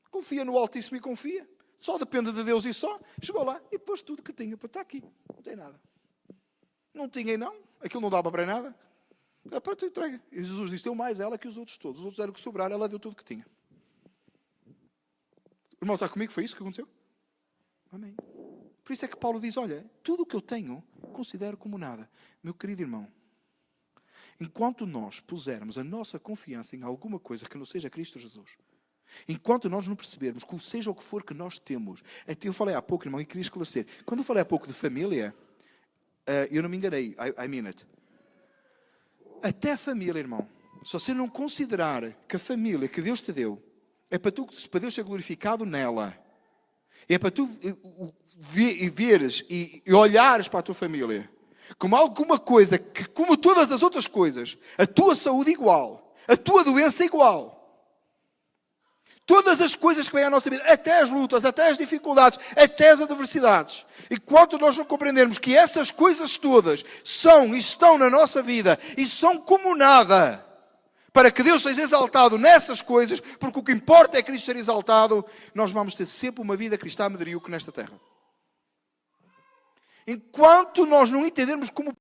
Confia no Altíssimo e confia. Só depende de Deus e só. Chegou lá e pôs tudo que tinha para estar aqui. Não tem nada. Não tinha e não. Aquilo não dava para nada. Para entrega. E Jesus disse, deu mais ela que os outros todos. Os outros deram o que sobrar, ela deu tudo que tinha. O irmão está comigo? Foi isso que aconteceu? Amém. Por isso é que Paulo diz, olha, tudo o que eu tenho, considero como nada. Meu querido irmão, enquanto nós pusermos a nossa confiança em alguma coisa que não seja Cristo Jesus, enquanto nós não percebermos que seja o que for que nós temos, até eu falei há pouco, irmão, e queria esclarecer, quando eu falei há pouco de família, eu não me enganei, I mean it. Até a família, irmão, se você não considerar que a família que Deus te deu é para Deus ser glorificado nela, é para tu veres e olhares para a tua família como alguma coisa que, como todas as outras coisas, a tua saúde igual, a tua doença igual, todas as coisas que vêm à nossa vida, até as lutas, até as dificuldades, até as adversidades. E quando nós não compreendermos que essas coisas todas são e estão na nossa vida e são como nada, para que Deus seja exaltado nessas coisas, porque o que importa é Cristo ser exaltado, nós vamos ter sempre uma vida cristã medíocre nesta terra. Enquanto nós não entendermos como